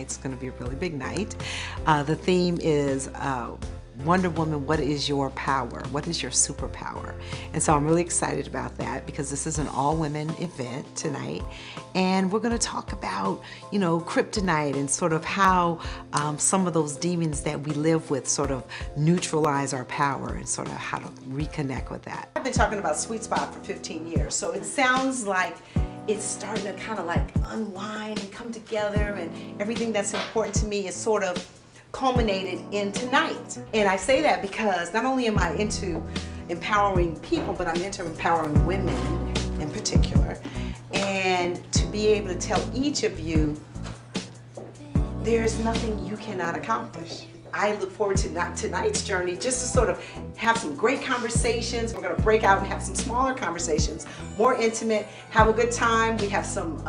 It's going to be a really big night. The theme is Wonder Woman, what is your power? What is your superpower? And so I'm really excited about that because this is an all-women event tonight. And we're going to talk about, kryptonite and sort of how some of those demons that we live with sort of neutralize our power and sort of how to reconnect with that. I've been talking about Sweet Spot for 15 years, so it sounds like it's starting to kind of like unwind and come together, and everything that's important to me is sort of culminated in tonight. And I say that because not only am I into empowering people, but I'm into empowering women in particular. And to be able to tell each of you, there's nothing you cannot accomplish. I look forward to tonight's journey just to sort of have some great conversations. We're going to break out and have some smaller conversations, more intimate, have a good time. We have some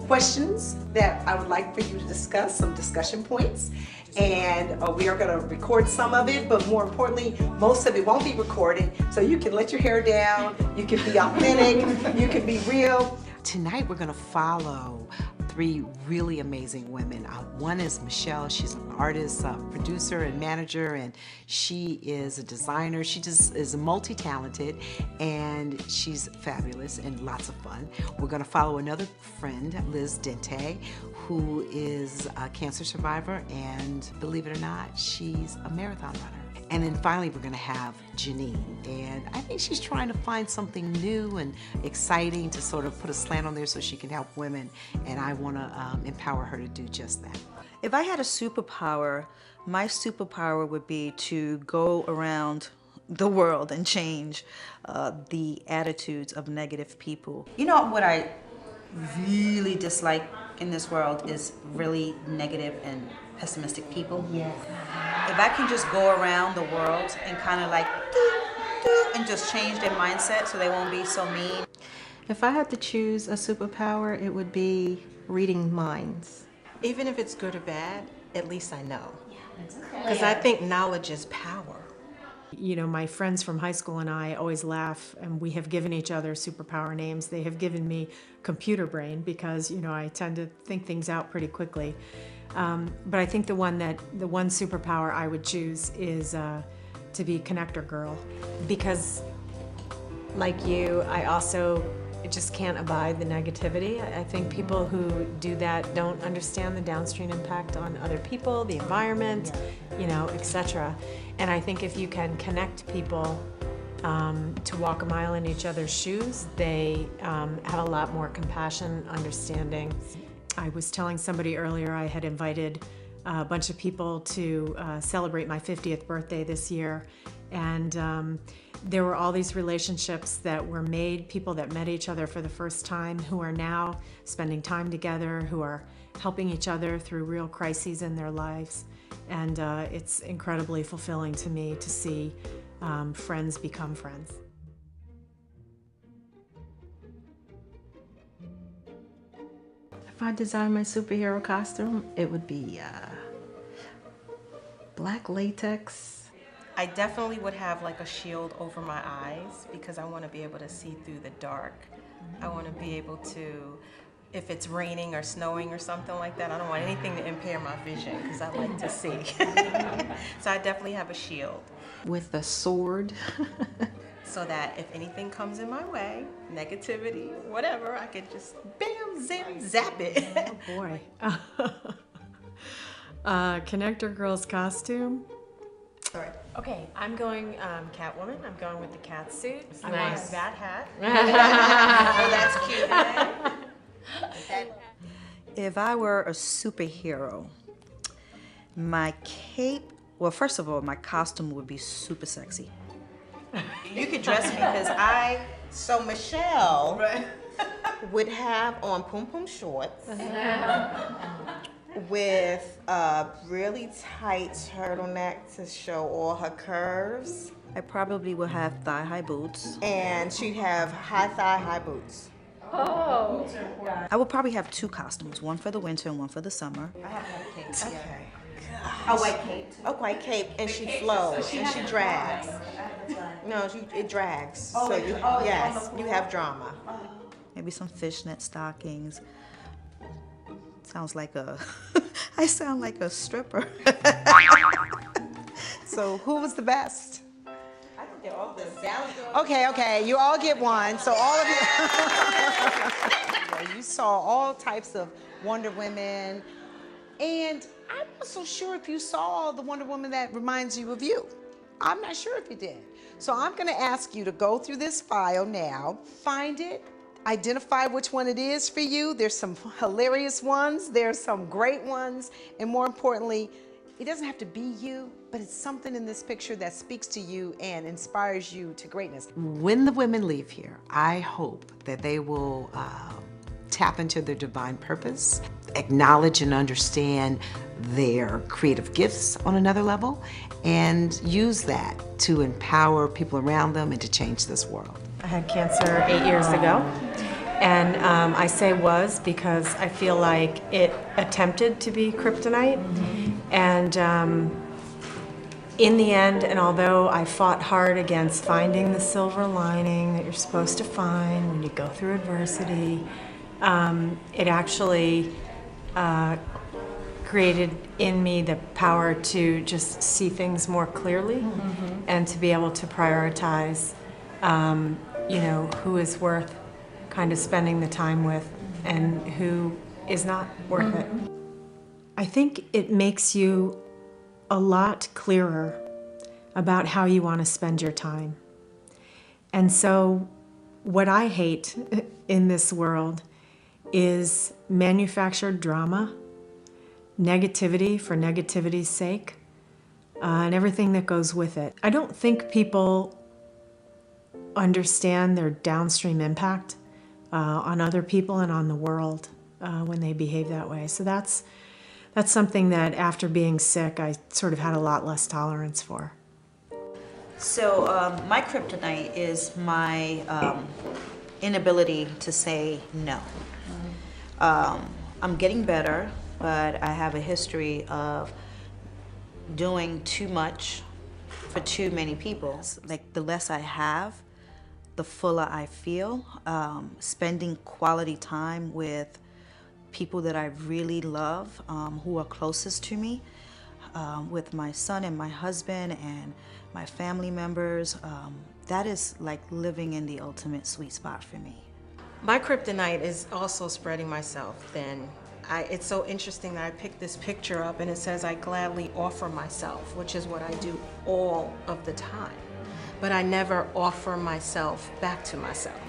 questions that I would like for you to discuss, some discussion points. And we are going to record some of it, but more importantly, most of it won't be recorded. So you can let your hair down, you can be authentic, you can be real. Tonight we're going to follow three really amazing women. One is Michelle. She's an artist, producer, and manager, and she is a designer. She just is multi-talented, and she's fabulous and lots of fun. We're going to follow another friend, Liz Dente, who is a cancer survivor, and believe it or not, she's a marathon runner. And then finally, we're going to have Janine, and I think she's trying to find something new and exciting to sort of put a slant on there so she can help women, and I want to empower her to do just that. If I had a superpower, my superpower would be to go around the world and change the attitudes of negative people. You know what I really dislike in this world is really negative and pessimistic people. Yes. If I can just go around the world and kind of like and just change their mindset so they won't be so mean. If I had to choose a superpower, it would be reading minds. Even if it's good or bad, at least I know. Because I think knowledge is power. My friends from high school and I always laugh, and we have given each other superpower names. They have given me computer brain because, I tend to think things out pretty quickly. But I think the one superpower I would choose is to be connector girl. Because like you, I also just can't abide the negativity. I think people who do that don't understand the downstream impact on other people, the environment, etc. And I think if you can connect people to walk a mile in each other's shoes, they have a lot more compassion, understanding. I was telling somebody earlier I had invited a bunch of people to celebrate my 50th birthday this year, and there were all these relationships that were made, people that met each other for the first time who are now spending time together, who are helping each other through real crises in their lives. And it's incredibly fulfilling to me to see friends become friends. If I designed my superhero costume, it would be black latex. I definitely would have like a shield over my eyes because I want to be able to see through the dark. I want to be able to, if it's raining or snowing or something like that, I don't want anything to impair my vision because I like to see. So I definitely have a shield. With a sword. So that if anything comes in my way, negativity, whatever, I could just bam, zim, zap it. Oh boy. Connector girl's costume. All right. Okay, I'm going Catwoman. I'm going with the cat suit. I Nice. want that hat. Oh, that's cute. If I were a superhero, my cape, well, first of all, my costume would be super sexy. You could dress me because so Michelle would have on pom pom shorts with a really tight turtleneck to show all her curves. I probably would have thigh-high boots. And she'd have high thigh, high boots. I would probably have two costumes, one for the winter and one for the summer. I have a cape. Okay. A white cape. A white cape, and she flows and she drags. No, it drags. So yes, you have drama. Maybe some fishnet stockings, Sounds like a, I sound like a stripper. So who was the best? Okay, you all get one. So all of you, you saw all types of Wonder Women, and I'm not so sure if you saw the Wonder Woman that reminds you of you. I'm not sure if you did. So I'm gonna ask you to go through this file now, find it, identify which one it is for you. There's some hilarious ones, there's some great ones, and more importantly, it doesn't have to be you, but it's something in this picture that speaks to you and inspires you to greatness. When the women leave here, I hope that they will tap into their divine purpose, acknowledge and understand their creative gifts on another level, and use that to empower people around them and to change this world. I had cancer 8 years ago, and I say was because I feel like it attempted to be kryptonite, and in the end, and although I fought hard against finding the silver lining that you're supposed to find when you go through adversity, it actually created in me the power to just see things more clearly and to be able to prioritize who is worth kind of spending the time with and who is not worth it. I think it makes you a lot clearer about how you want to spend your time. And so what I hate in this world is manufactured drama, negativity for negativity's sake, and everything that goes with it. I don't think people understand their downstream impact on other people and on the world when they behave that way. So that's something that after being sick, I sort of had a lot less tolerance for. So my kryptonite is my inability to say no. I'm getting better, but I have a history of doing too much for too many people. Like the less I have, the fuller I feel. Spending quality time with people that I really love, who are closest to me, with my son and my husband and my family members, that is like living in the ultimate sweet spot for me. My kryptonite is also spreading myself thin. It's so interesting that I picked this picture up and it says I gladly offer myself, which is what I do all of the time. But I never offer myself back to myself.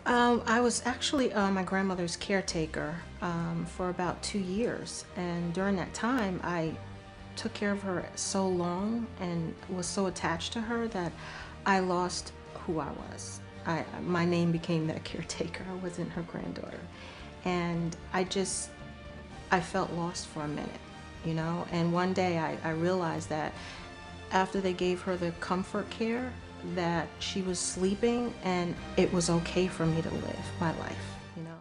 I was actually my grandmother's caretaker for about 2 years, and during that time I took care of her so long and was so attached to her that I lost who I was. My name became that caretaker. I wasn't her granddaughter, and I felt lost for a minute, you know. And one day I realized that after they gave her the comfort care, that she was sleeping and it was okay for me to live my life, you know.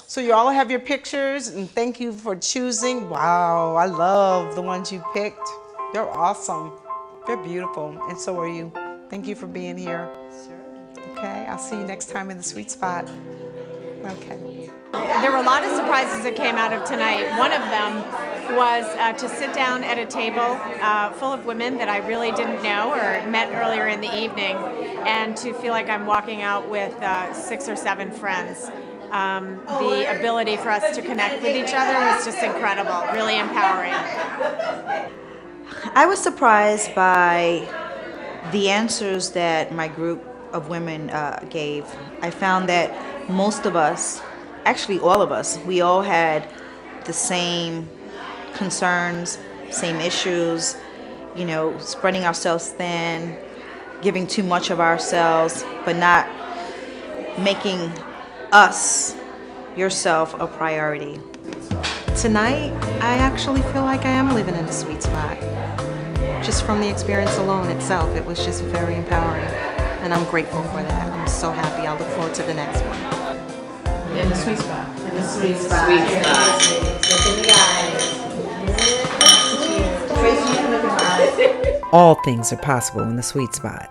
So you all have your pictures, and thank you for choosing. Wow, I love the ones you picked. They're awesome. They're beautiful, and so are you. Thank you for being here. Okay, I'll see you next time in the sweet spot. Okay. There were a lot of surprises that came out of tonight. One of them was to sit down at a table full of women that I really didn't know or met earlier in the evening, and to feel like I'm walking out with 6 or 7 friends. The ability for us to connect with each other was just incredible, really empowering. I was surprised by the answers that my group of women gave. I found that most of us, actually all of us, we all had the same concerns, same issues, you know, spreading ourselves thin, giving too much of ourselves, but not making us, yourself, a priority. Tonight, I actually feel like I am living in a sweet spot. Just from the experience alone itself, it was just very empowering. And I'm grateful for that. I'm so happy. I look forward to the next one. In the sweet spot. In the sweet spot. Sweet spot. Look in the eyes. All things are possible in the sweet spot.